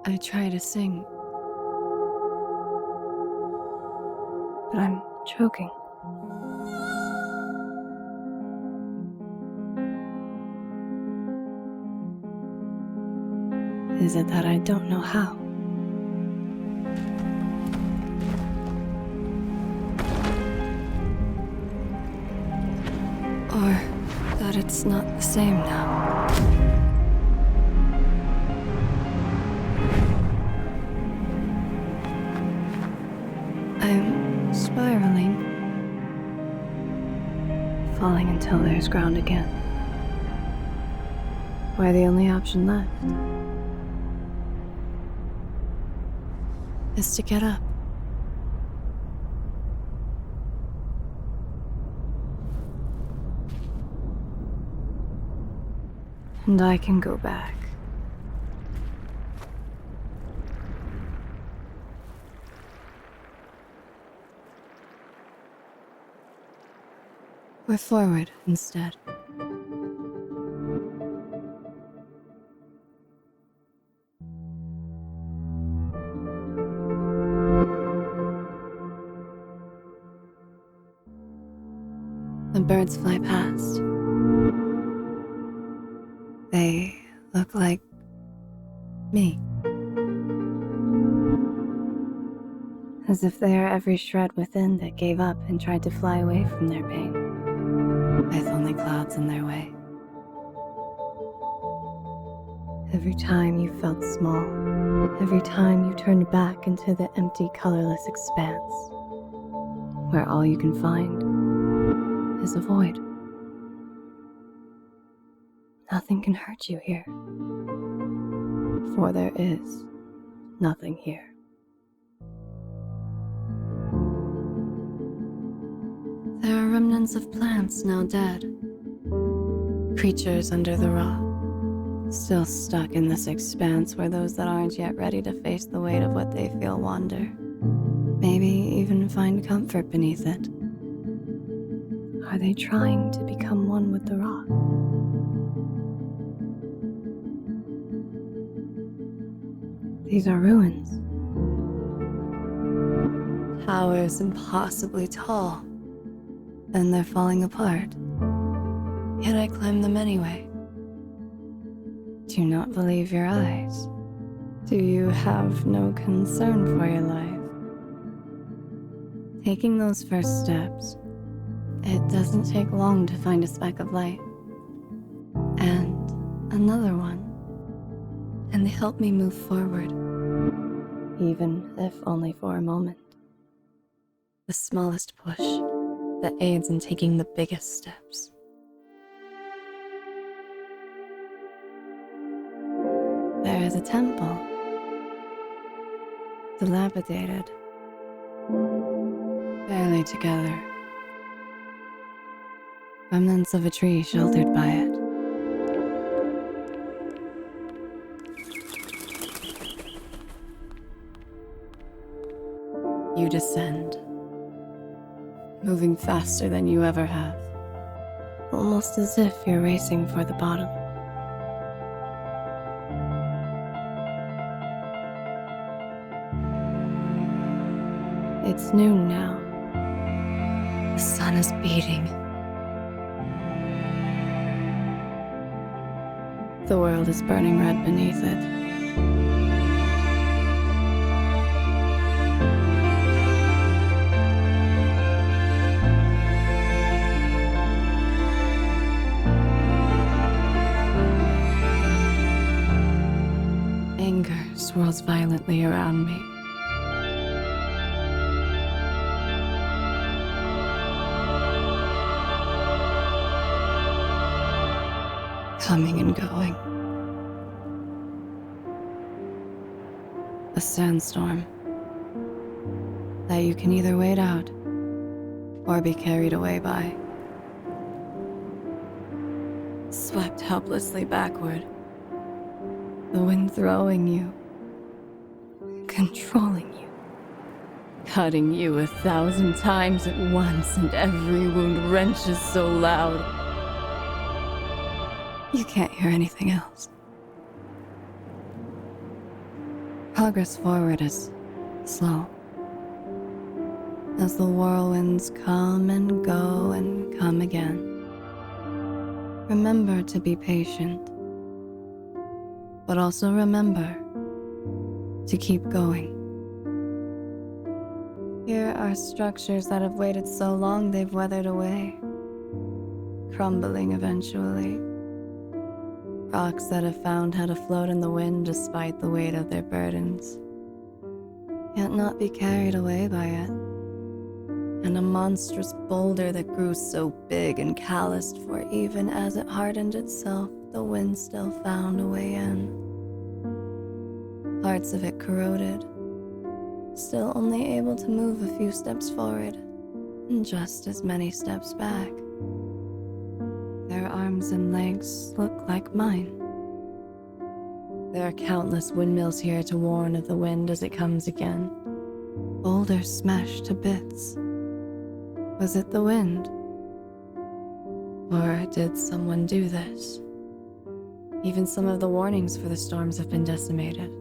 I try to sing, but I'm choking. Is it that I don't know how? Or that it's not the same now? I'm spiraling, falling until there's ground again, where the only option left is to get up. And I can go back. Or forward instead. The birds fly past. They look like me. As if they are every shred within that gave up and tried to fly away from their pain, with only clouds in their way. Every time you felt small, every time you turned back into the empty, colorless expanse, where all you can find is a void. Nothing can hurt you here, for there is nothing here. There are remnants of plants now dead, creatures under the rock, still stuck in this expanse where those that aren't yet ready to face the weight of what they feel wander, maybe even find comfort beneath it. Are they trying to become one with the rock? These are ruins. Towers impossibly tall, and they're falling apart. Yet I climb them anyway. Do you not believe your eyes? Do you have no concern for your life? Taking those first steps, it doesn't take long to find a speck of light. And another one. And they help me move forward, even if only for a moment. The smallest push that aids in taking the biggest steps. There is a temple, dilapidated, barely together. Remnants of a tree sheltered by it. You descend, moving faster than you ever have, almost as if you're racing for the bottom. It's noon now. The sun is beating. The world is burning red beneath it. Anger swirls violently around me. Coming and going. A sandstorm that you can either wait out or be carried away by. Swept helplessly backward. The wind throwing you, controlling you, cutting you 1,000 times at once, and every wound wrenches so loud you can't hear anything else. Progress forward is slow. As the whirlwinds come and go and come again, remember to be patient, but also remember to keep going. Here are structures that have waited so long they've weathered away, crumbling eventually. Rocks that have found how to float in the wind despite the weight of their burdens, yet not be carried away by it. And a monstrous boulder that grew so big and calloused, for even as it hardened itself, the wind still found a way in. Parts of it corroded, still only able to move a few steps forward and just as many steps back. Their arms and legs look like mine. There are countless windmills here to warn of the wind as it comes again. Boulders smashed to bits. Was it the wind? Or did someone do this? Even some of the warnings for the storms have been decimated.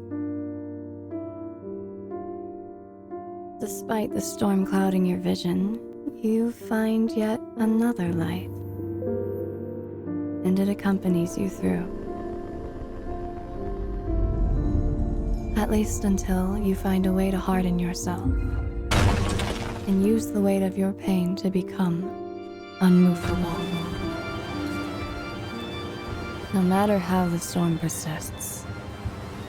Despite the storm clouding your vision, you find yet another light, and it accompanies you through. At least until you find a way to harden yourself and use the weight of your pain to become unmovable. No matter how the storm persists,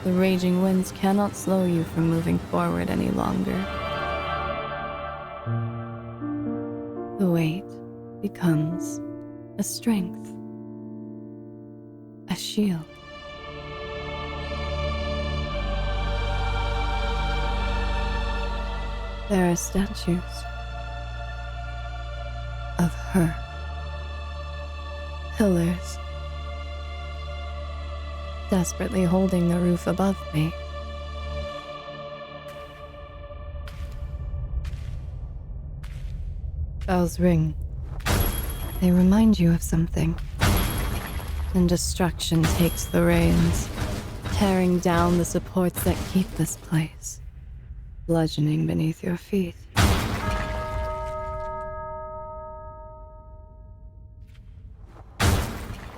the raging winds cannot slow you from moving forward any longer. The weight becomes a strength, a shield. There are statues of her, pillars, desperately holding the roof above me. Bells ring. They remind you of something. And destruction takes the reins, tearing down the supports that keep this place, bludgeoning beneath your feet.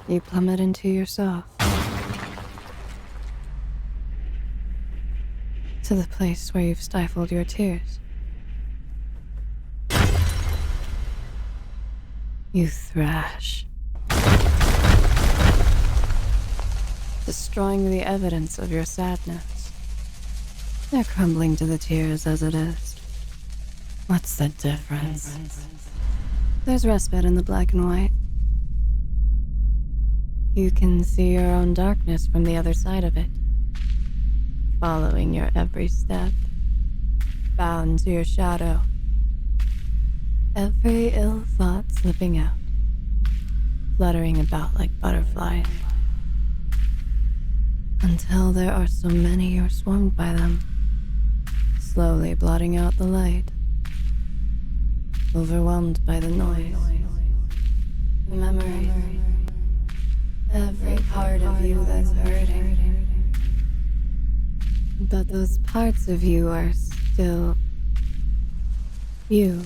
You plummet into yourself, to the place where you've stifled your tears. You thrash, destroying the evidence of your sadness. They're crumbling to the tears as it is. What's the difference? There's respite in the black and white. You can see your own darkness from the other side of it, following your every step, bound to your shadow. Every ill thought slipping out, fluttering about like butterflies, until there are so many you're swarmed by them, slowly blotting out the light, overwhelmed by the noise, the memories, every part of you that's hurting. But those parts of you are still you.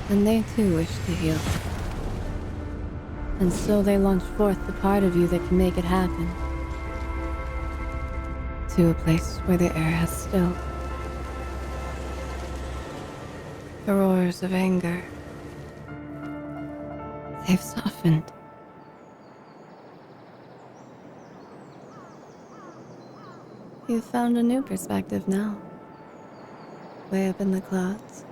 And they too wish to heal. And so they launch forth the part of you that can make it happen. To a place where the air has stilled. The roars of anger, they've softened. You've found a new perspective now. Way up in the clouds.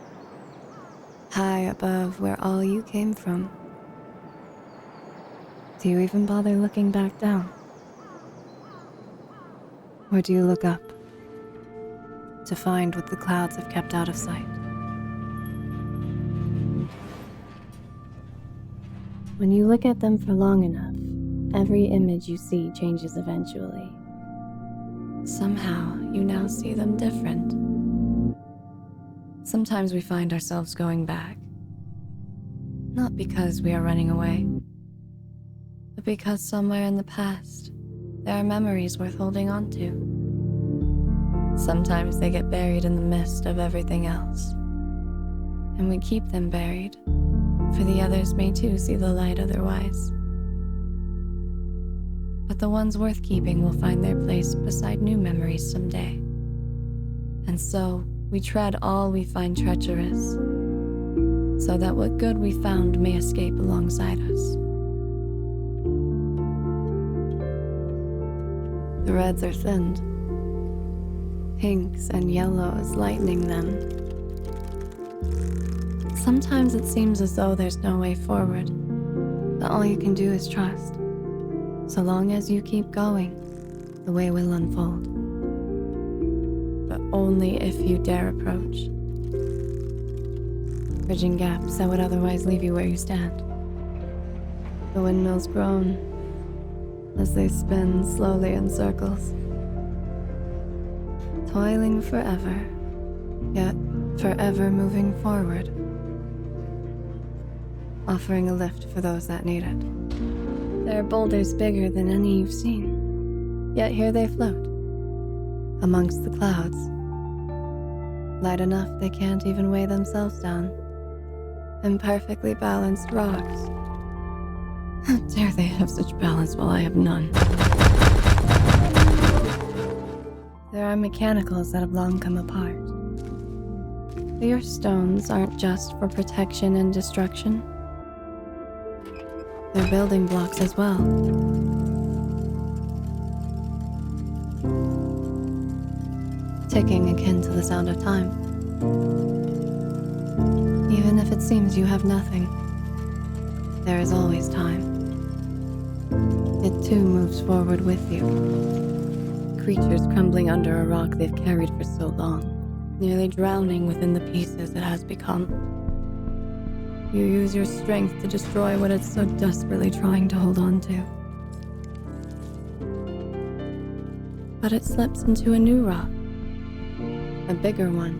High above where all you came from. Do you even bother looking back down? Or do you look up to find what the clouds have kept out of sight? When you look at them for long enough, every image you see changes eventually. Somehow, you now see them different. Sometimes we find ourselves going back. Not because we are running away, but because somewhere in the past, there are memories worth holding on to. Sometimes they get buried in the mist of everything else, and we keep them buried, for the others may too see the light otherwise. But the ones worth keeping will find their place beside new memories someday. And so we tread all we find treacherous, so that what good we found may escape alongside us. The reds are thinned, pinks and yellows lightening them. Sometimes it seems as though there's no way forward, that all you can do is trust. So long as you keep going, the way will unfold. But only if you dare approach, bridging gaps that would otherwise leave you where you stand. The windmills groan as they spin slowly in circles, toiling forever, yet forever moving forward, offering a lift for those that need it. There are boulders bigger than any you've seen, yet here they float, amongst the clouds, light enough they can't even weigh themselves down, and perfectly balanced rocks. How dare they have such balance while I have none? There are mechanicals that have long come apart. But your stones aren't just for protection and destruction. They're building blocks as well. Ticking akin to the sound of time. Even if it seems you have nothing, there is always time. It too moves forward with you. Creatures crumbling under a rock they've carried for so long, nearly drowning within the pieces it has become. You use your strength to destroy what it's so desperately trying to hold on to. But it slips into a new rock, a bigger one,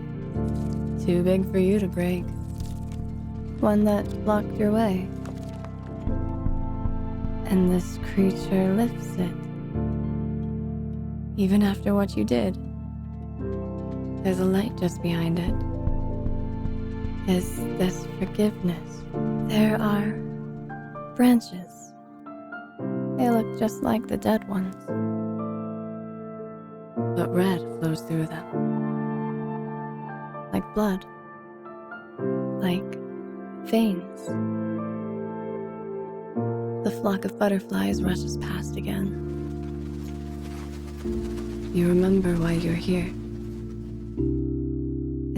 too big for you to break, one that blocked your way. And this creature lifts it. Even after what you did, there's a light just behind it. Is this forgiveness? There are branches. They look just like the dead ones, but red flows through them. Like blood. Like veins. The flock of butterflies rushes past again. You remember why you're here.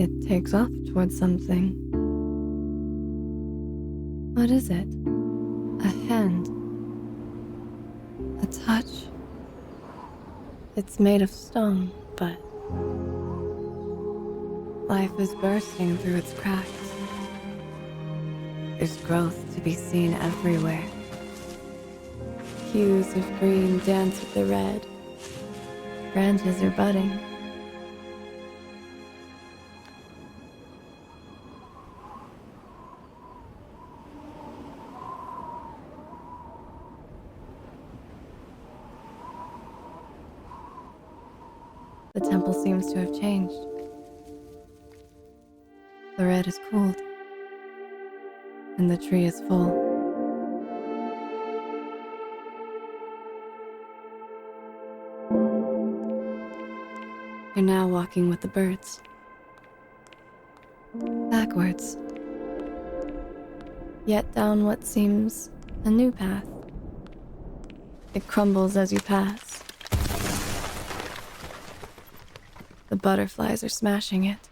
It takes off towards something. What is it? A hand? A touch? It's made of stone, but life is bursting through its cracks. There's growth to be seen everywhere. Hues of green dance with the red. Branches are budding. The temple seems to have changed. The red is cooled, and the tree is full. You're now walking with the birds. Backwards. Yet down what seems a new path. It crumbles as you pass. The butterflies are smashing it.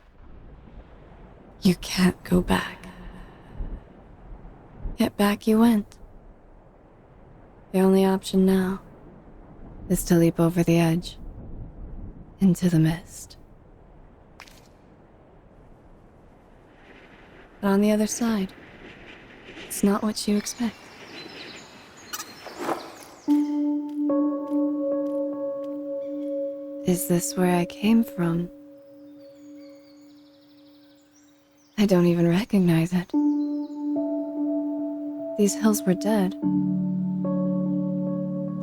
You can't go back. Yet back you went. The only option now is to leap over the edge. Into the mist. But on the other side, it's not what you expect. Is this where I came from? I don't even recognize it. These hills were dead.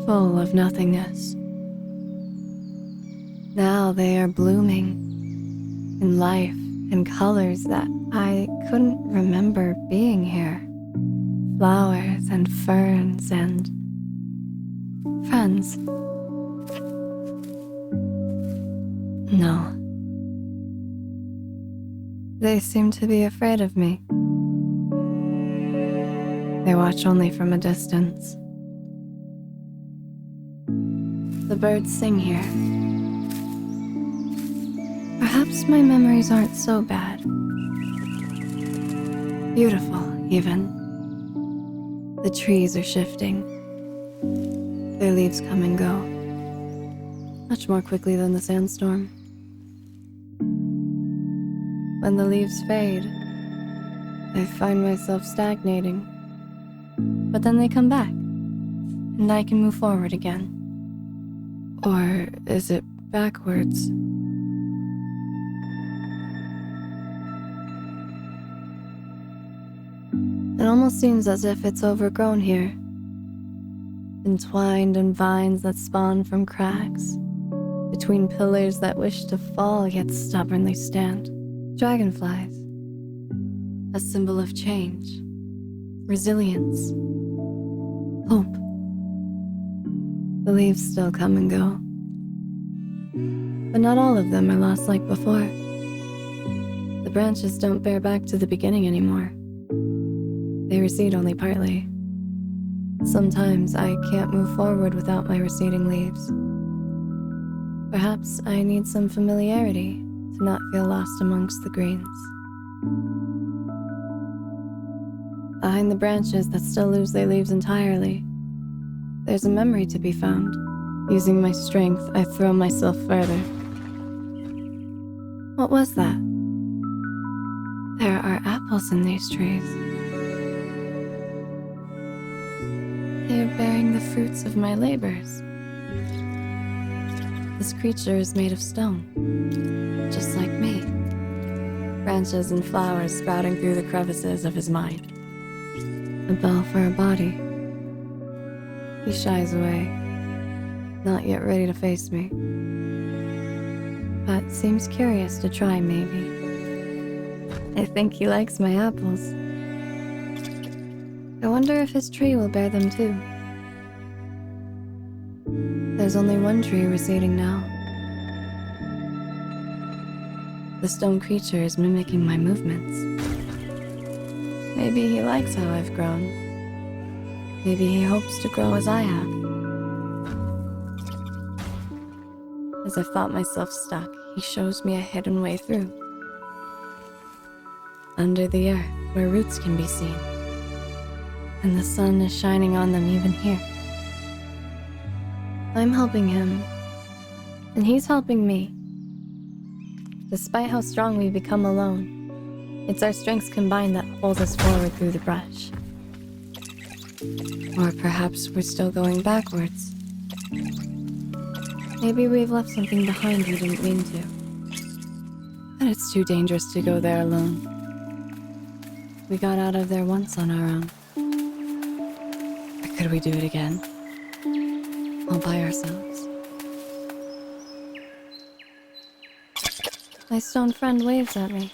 full of nothingness. Now they are blooming in life and colors that I couldn't remember being here. Flowers and ferns and friends. No. They seem to be afraid of me. They watch only from a distance. The birds sing here. Perhaps my memories aren't so bad. Beautiful, even. The trees are shifting. Their leaves come and go, much more quickly than the sandstorm. When the leaves fade, I find myself stagnating. But then they come back, and I can move forward again. Or is it backwards? It almost seems as if it's overgrown here, entwined in vines that spawn from cracks, between pillars that wish to fall yet stubbornly stand. Dragonflies, a symbol of change, resilience, hope. The leaves still come and go, but not all of them are lost like before. The branches don't bear back to the beginning anymore. They recede only partly. Sometimes I can't move forward without my receding leaves. Perhaps I need some familiarity to not feel lost amongst the greens. Behind the branches that still lose their leaves entirely, there's a memory to be found. Using my strength, I throw myself further. What was that? There are apples in these trees. They are bearing the fruits of my labors. This creature is made of stone, just like me. Branches and flowers sprouting through the crevices of his mind. A bell for a body. He shies away, not yet ready to face me. But seems curious to try, maybe. I think he likes my apples. I wonder if his tree will bear them too. There's only one tree receding now. The stone creature is mimicking my movements. Maybe he likes how I've grown. Maybe he hopes to grow as I have. As I thought myself stuck, he shows me a hidden way through. Under the earth, where roots can be seen. And the sun is shining on them even here. I'm helping him, and he's helping me. Despite how strong we become alone, it's our strengths combined that hold us forward through the brush. Or perhaps we're still going backwards. Maybe we've left something behind we didn't mean to. But it's too dangerous to go there alone. We got out of there once on our own. Or could we do it again? All by ourselves. My stone friend waves at me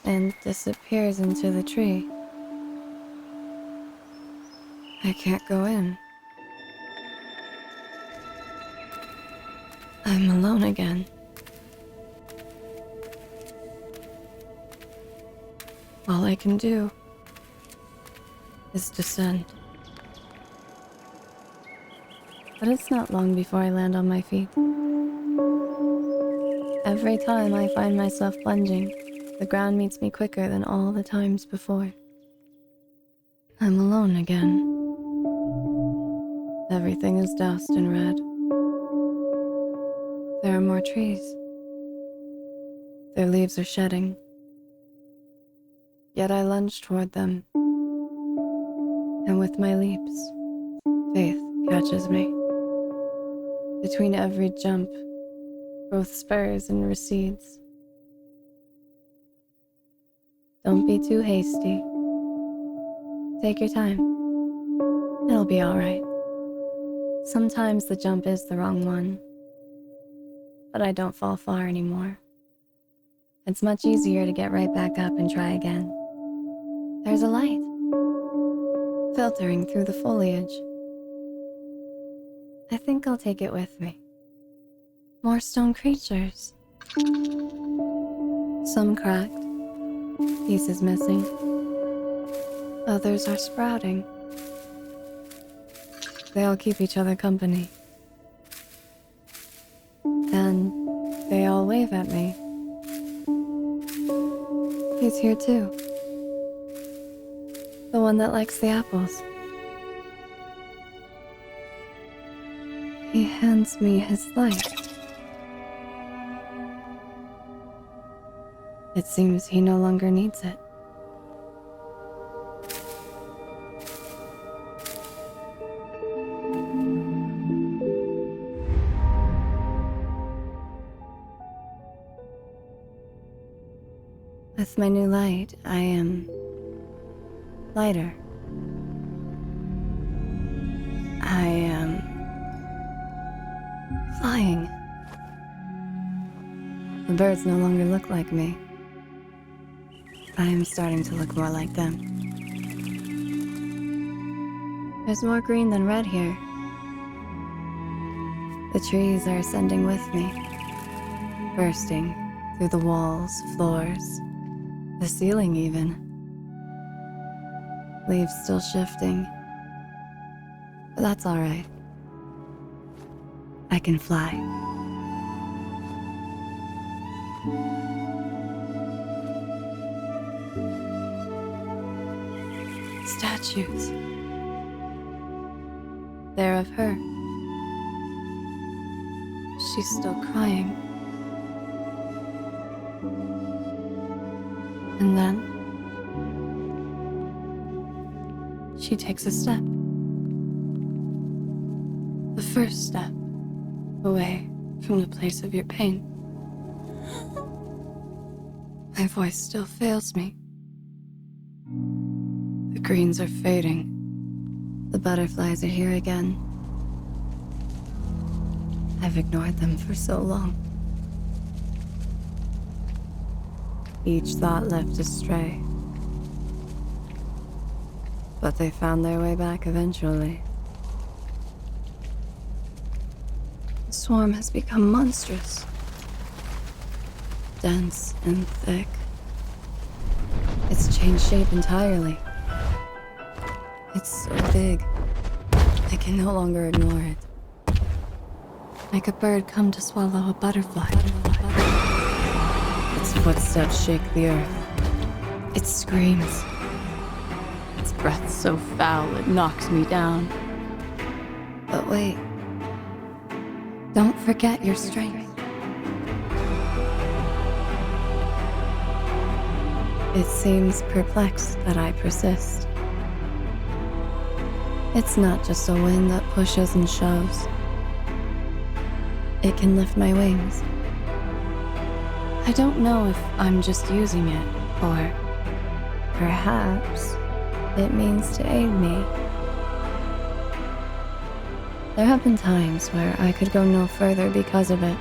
and disappears into the tree. I can't go in. I'm alone again. All I can do is descend. But it's not long before I land on my feet. Every time I find myself plunging, the ground meets me quicker than all the times before. I'm alone again. Everything is doused in red. There are more trees. Their leaves are shedding. Yet I lunge toward them. And with my leaps, faith catches me. Between every jump, both spurs and recedes. Don't be too hasty. Take your time. It'll be all right. Sometimes the jump is the wrong one, but I don't fall far anymore. It's much easier to get right back up and try again. There's a light filtering through the foliage. I think I'll take it with me. More stone creatures. Some cracked, pieces missing. Others are sprouting. They all keep each other company. And they all wave at me. He's here too. The one that likes the apples. He hands me his light. It seems he no longer needs it. With my new light, I am lighter. I am flying. The birds no longer look like me. I am starting to look more like them. There's more green than red here. The trees are ascending with me, bursting through the walls, floors, the ceiling even. Leaves still shifting, but that's all right. I can fly. Statues. They're of her. She's still crying. And then she takes a step. The first step away from the place of your pain. My voice still fails me. The greens are fading. The butterflies are here again. I've ignored them for so long. Each thought left astray. But they found their way back eventually. The swarm has become monstrous. Dense and thick. It's changed shape entirely. It's so big, I can no longer ignore it. Like a bird come to swallow a butterfly. Its footsteps shake the earth. It screams. Its breath so foul it knocks me down. But wait. Don't forget your strength. It seems perplexed that I persist. It's not just a wind that pushes and shoves. It can lift my wings. I don't know if I'm just using it, or perhaps it means to aid me. There have been times where I could go no further because of it.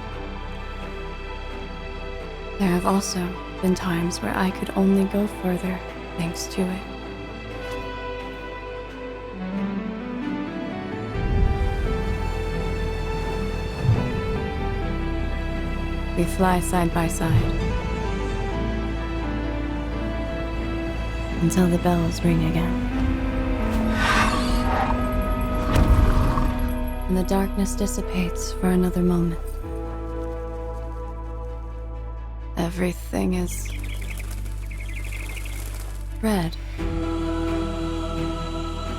There have also been times where I could only go further thanks to it. We fly side by side until the bells ring again. And the darkness dissipates for another moment. Everything is red.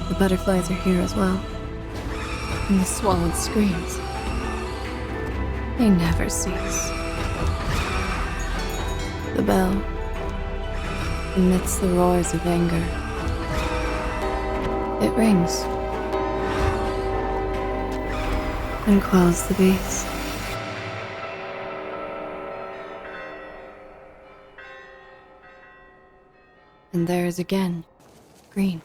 The butterflies are here as well. And the swallowed screams. They never cease. The bell emits the roars of anger. It rings and quells the beast. And there is again green.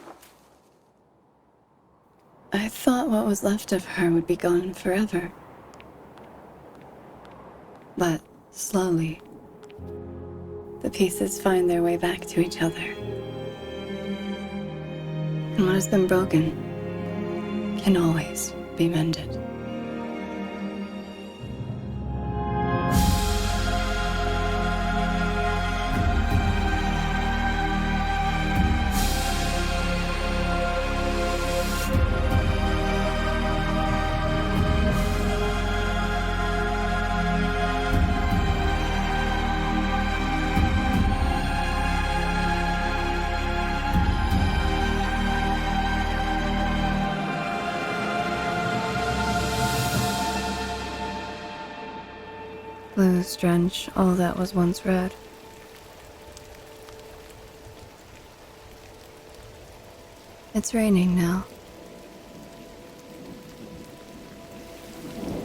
I thought what was left of her would be gone forever. But slowly, the pieces find their way back to each other. And what has been broken can always be mended. Blues drench all that was once red. It's raining now.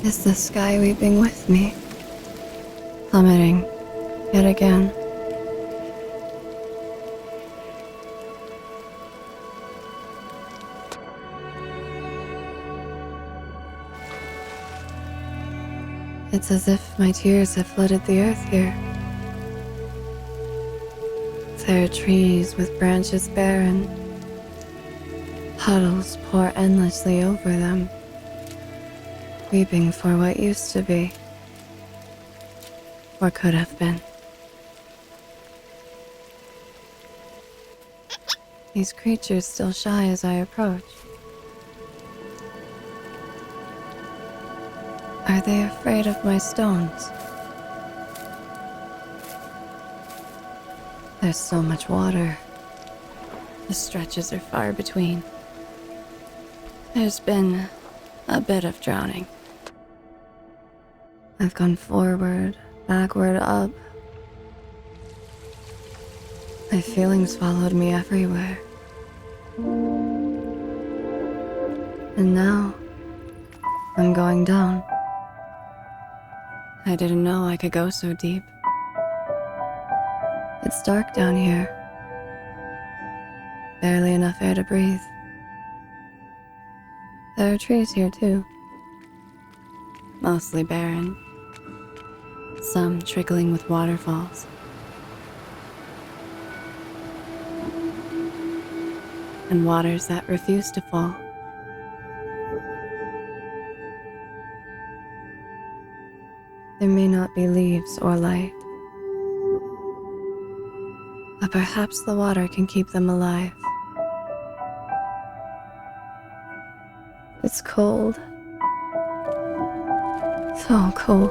Is the sky weeping with me? Plummeting yet again. It's as if my tears have flooded the earth here. There are trees with branches barren. Puddles pour endlessly over them, weeping for what used to be, or could have been. These creatures still shy as I approach. Are they afraid of my stones? There's so much water. The stretches are far between. There's been a bit of drowning. I've gone forward, backward, up. My feelings followed me everywhere. And now, I'm going down. I didn't know I could go so deep. It's dark down here. Barely enough air to breathe. There are trees here too. Mostly barren. Some trickling with waterfalls. And waters that refuse to fall. There may not be leaves or light, but perhaps the water can keep them alive. It's cold. So cold.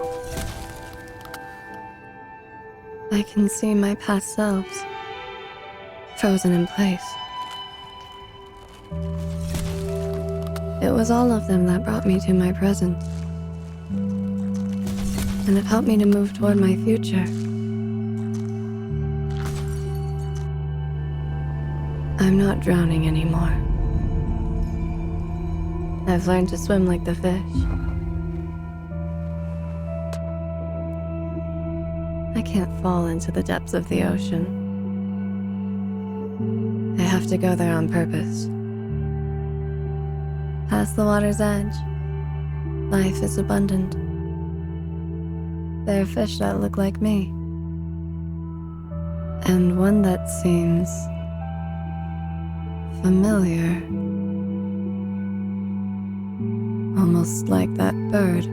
I can see my past selves, frozen in place. It was all of them that brought me to my present, and have helped me to move toward my future. I'm not drowning anymore. I've learned to swim like the fish. I can't fall into the depths of the ocean. I have to go there on purpose. Past the water's edge, life is abundant. There are fish that look like me. And one that seems familiar. Almost like that bird.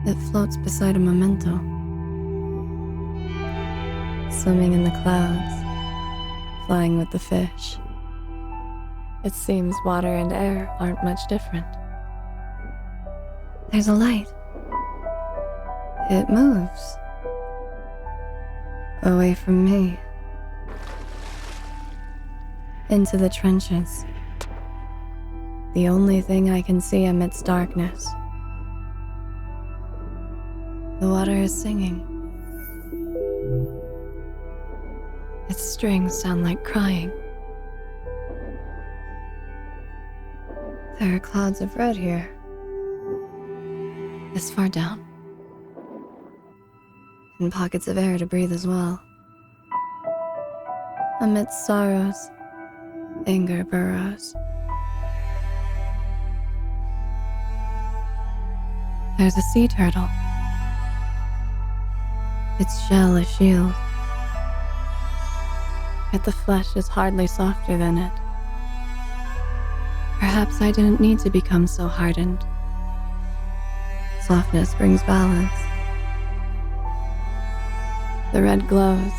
It floats beside a memento. Swimming in the clouds, flying with the fish. It seems water and air aren't much different. There's a light. It moves. Away from me. Into the trenches. The only thing I can see amidst darkness. The water is singing. Its strings sound like crying. There are clouds of red here. This far down. And pockets of air to breathe as well. Amidst sorrows, Anger burrows. There's a sea turtle. Its shell a shield. Yet the flesh is hardly softer than it. Perhaps I didn't need to become so hardened. Softness brings balance. The red glows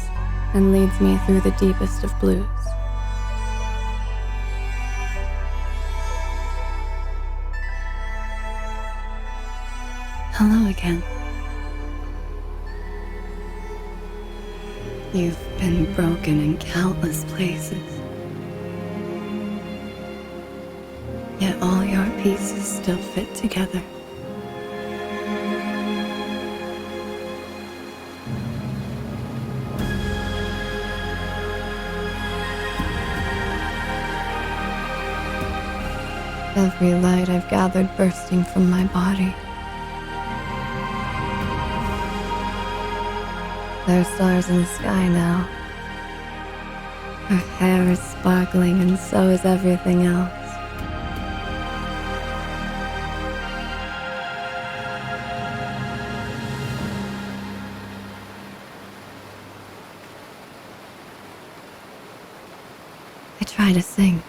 and leads me through the deepest of blues. Hello again. You've been broken in countless places. Yet all your pieces still fit together. Every light I've gathered bursting from my body. There are stars in the sky now. Her hair is sparkling and so is everything else. I try to sing.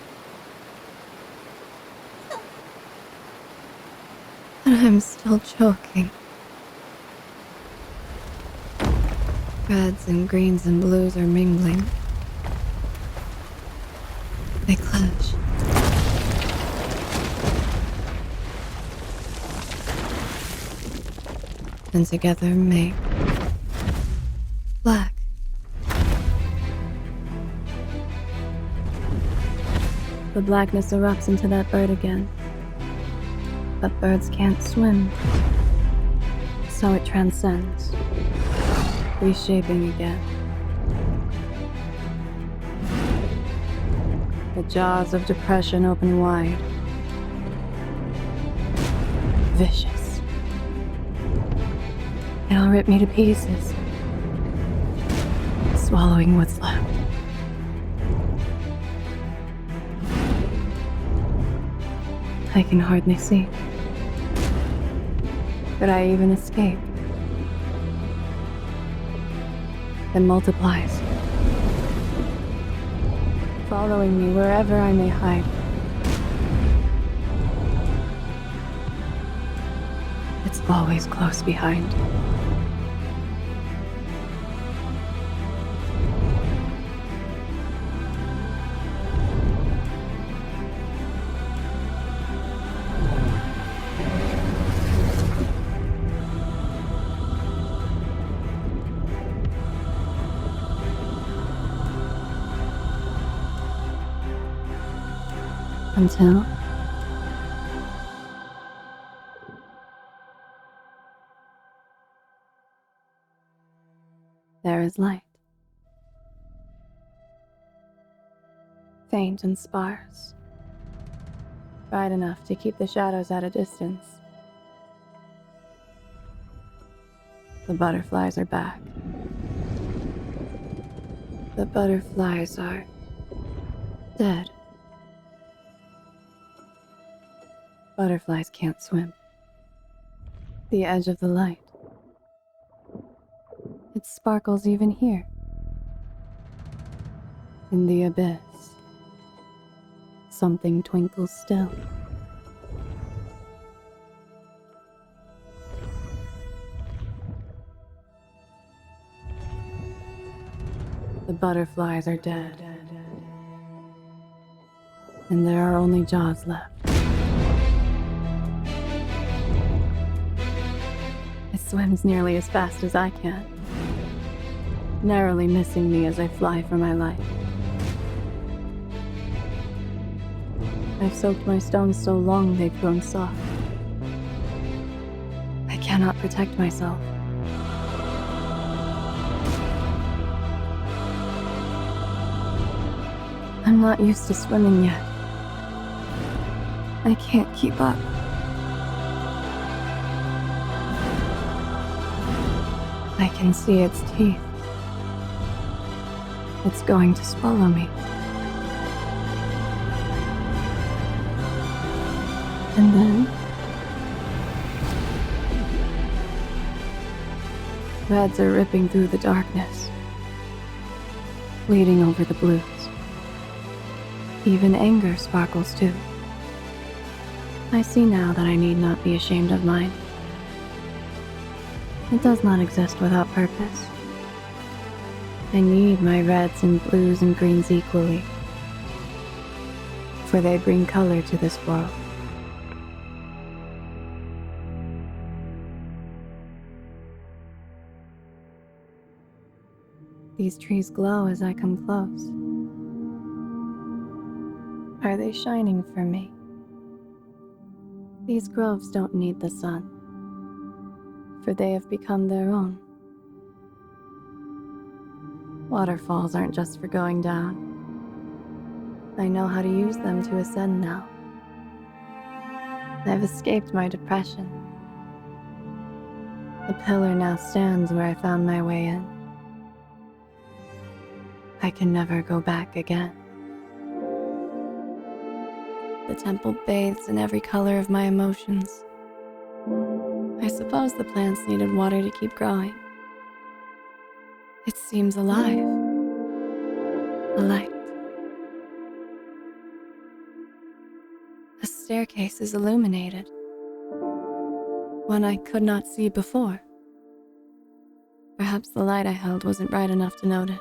But I'm still choking. Reds and greens and blues are mingling. They clash. And together make black. The blackness erupts into that bird again. But birds can't swim. So it transcends. Reshaping again. The jaws of depression open wide. Vicious. It'll rip me to pieces, swallowing what's left. I can hardly see. Could I even escape? It multiplies, following me wherever I may hide. It's always close behind. Until there is light. Faint and sparse. Bright enough to keep the shadows at a distance. The butterflies are back. The butterflies are dead. Butterflies can't swim. The edge of the light. It sparkles even here. In the abyss, something twinkles still. The butterflies are dead. And there are only jaws left. It swims nearly as fast as I can, narrowly missing me as I fly for my life. I've soaked my stones so long they've grown soft. I cannot protect myself. I'm not used to swimming yet. I can't keep up. I can see its teeth. It's going to swallow me. And then reds are ripping through the darkness, bleeding over the blues. Even anger sparkles too. I see now that I need not be ashamed of mine. It does not exist without purpose. I need my reds and blues and greens equally, for they bring color to this world. These trees glow as I come close. Are they shining for me? These groves don't need the sun, for they have become their own. Waterfalls aren't just for going down. I know how to use them to ascend now. I've escaped my depression. The pillar now stands where I found my way in. I can never go back again. The temple bathes in every color of my emotions. I suppose the plants needed water to keep growing. It seems alive. Alight. A staircase is illuminated. One I could not see before. Perhaps the light I held wasn't bright enough to notice.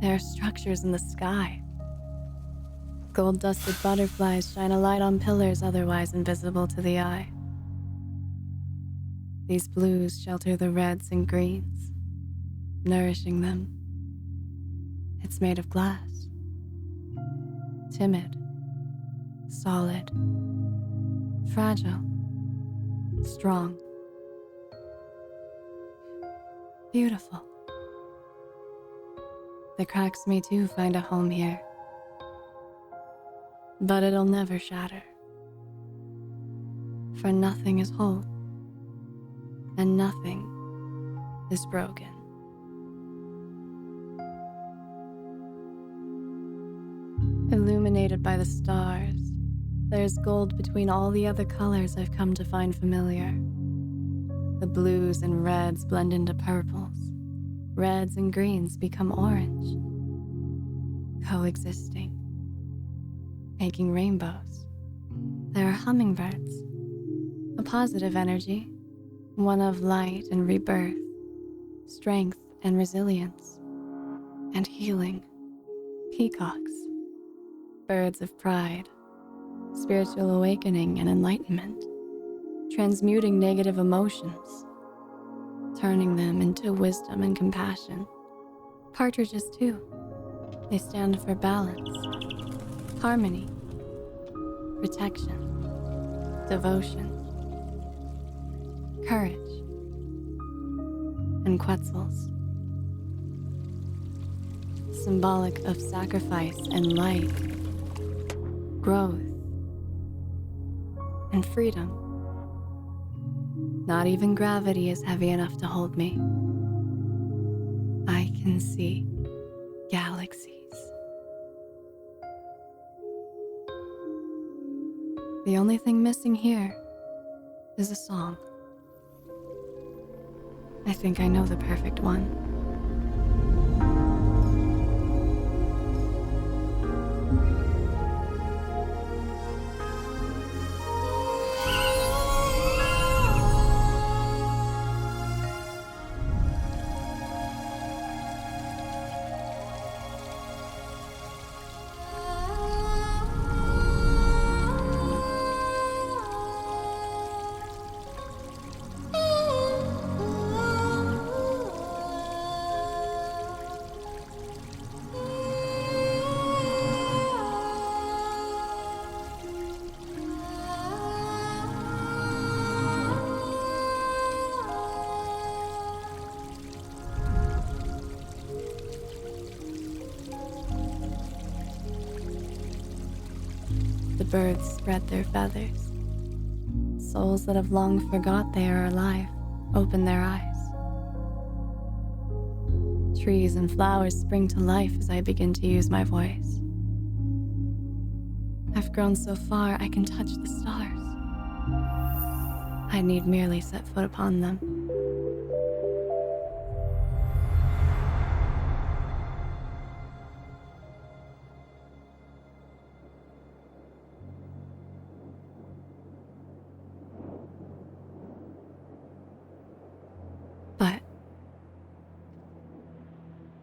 There are structures in the sky. Gold-dusted butterflies shine a light on pillars otherwise invisible to the eye. These blues shelter the reds and greens, nourishing them. It's made of glass. Timid, solid, fragile, strong, beautiful. The cracks may too find a home here, but it'll never shatter. For nothing is whole, and nothing is broken. Illuminated by the stars, there's gold between all the other colors I've come to find familiar. The blues and reds blend into purples. Reds and greens become orange, coexisting, making rainbows. There are hummingbirds, a positive energy, one of light and rebirth, strength and resilience, and healing. Peacocks, birds of pride, spiritual awakening and enlightenment, transmuting negative emotions, turning them into wisdom and compassion. Partridges too. They stand for balance, harmony, protection, devotion, courage, and quetzals, symbolic of sacrifice and light, growth, and freedom. Not even gravity is heavy enough to hold me. I can see galaxies. The only thing missing here is a song. I think I know the perfect one. The birds spread their feathers. Souls that have long forgot they are alive open their eyes. Trees and flowers spring to life as I begin to use my voice. I've grown so far I can touch the stars. I need merely set foot upon them. But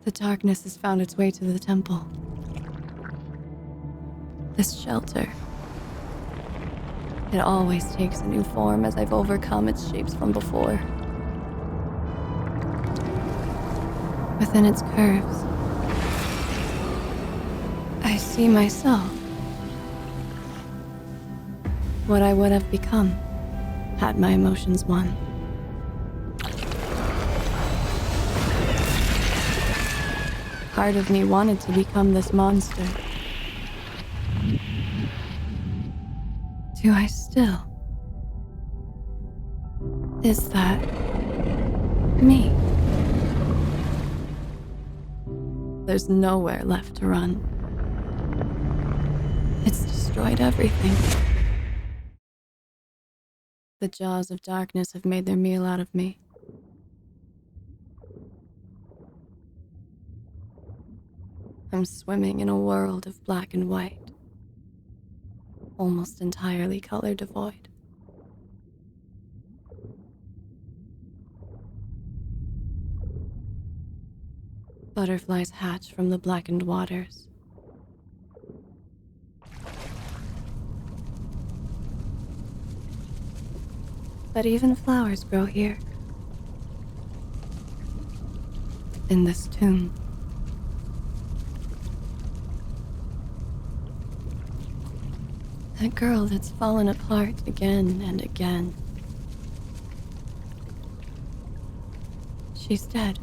the darkness has found its way to the temple. This shelter. It always takes a new form as I've overcome its shapes from before. Within its curves, I see myself. What I would have become had my emotions won. Part of me wanted to become this monster. Do I still? Is that me? There's nowhere left to run. It's destroyed everything. The jaws of darkness have made their meal out of me. I'm swimming in a world of black and white. Almost entirely color devoid. Butterflies hatch from the blackened waters. But even flowers grow here. In this tomb. That girl that's fallen apart again and again. She's dead.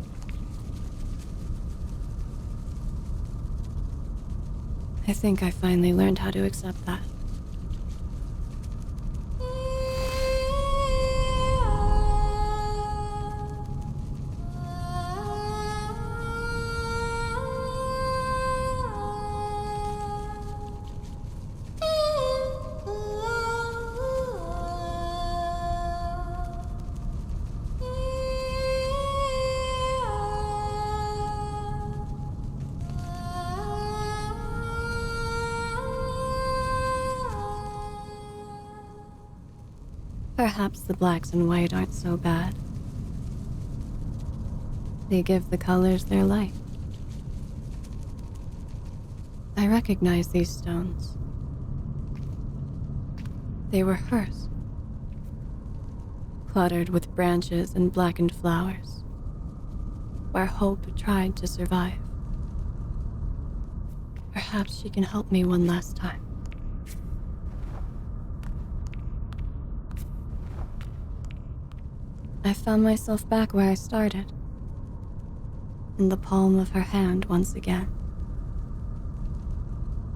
I think I finally learned how to accept that. Perhaps the blacks and white aren't so bad. They give the colors their life. I recognize these stones. They were hers. Cluttered with branches and blackened flowers, where hope tried to survive. Perhaps she can help me one last time. I found myself back where I started, in the palm of her hand once again.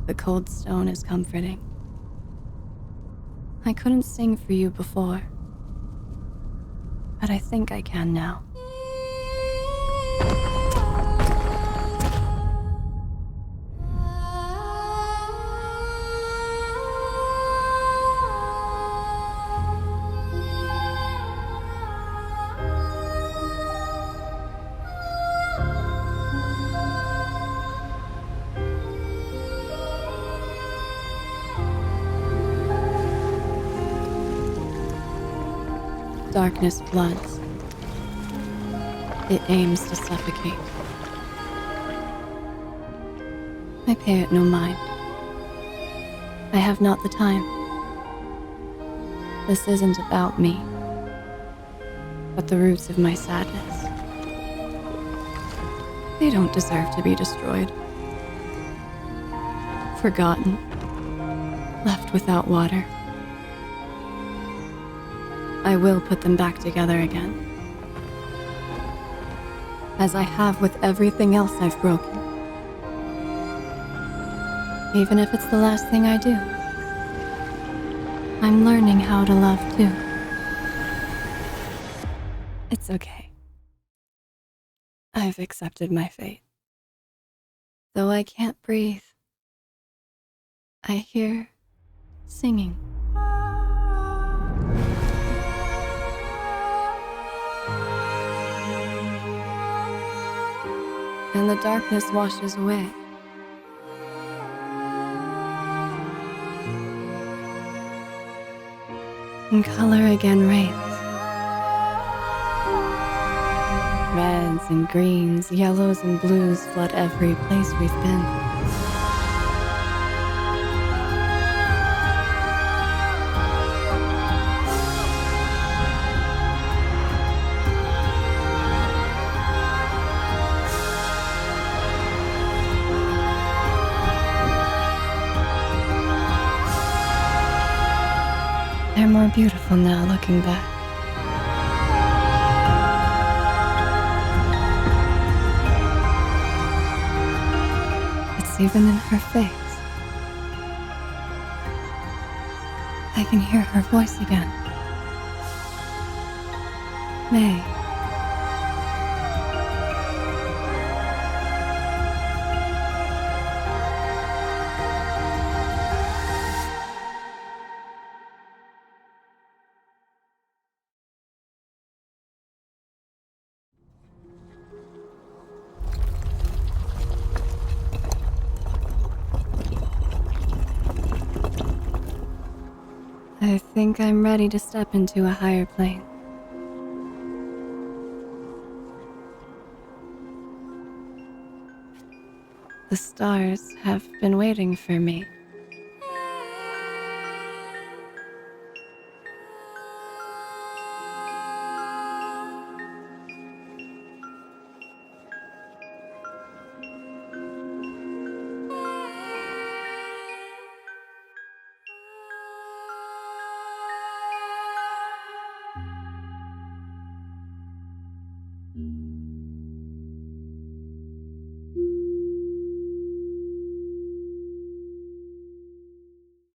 The cold stone is comforting. I couldn't sing for you before, but I think I can now. Darkness floods. It aims to suffocate. I pay it no mind. I have not the time. This isn't about me, but the roots of my sadness. They don't deserve to be destroyed. Forgotten. Left without water. I will put them back together again. As I have with everything else I've broken. Even if it's the last thing I do. I'm learning how to love too. It's okay. I've accepted my fate. Though I can't breathe, I hear singing. And the darkness washes away. And color again reigns. Reds and greens, yellows and blues flood every place we've been. They're more beautiful now looking back. It's even in her face. I can hear her voice again. May. I think I'm ready to step into a higher plane. The stars have been waiting for me.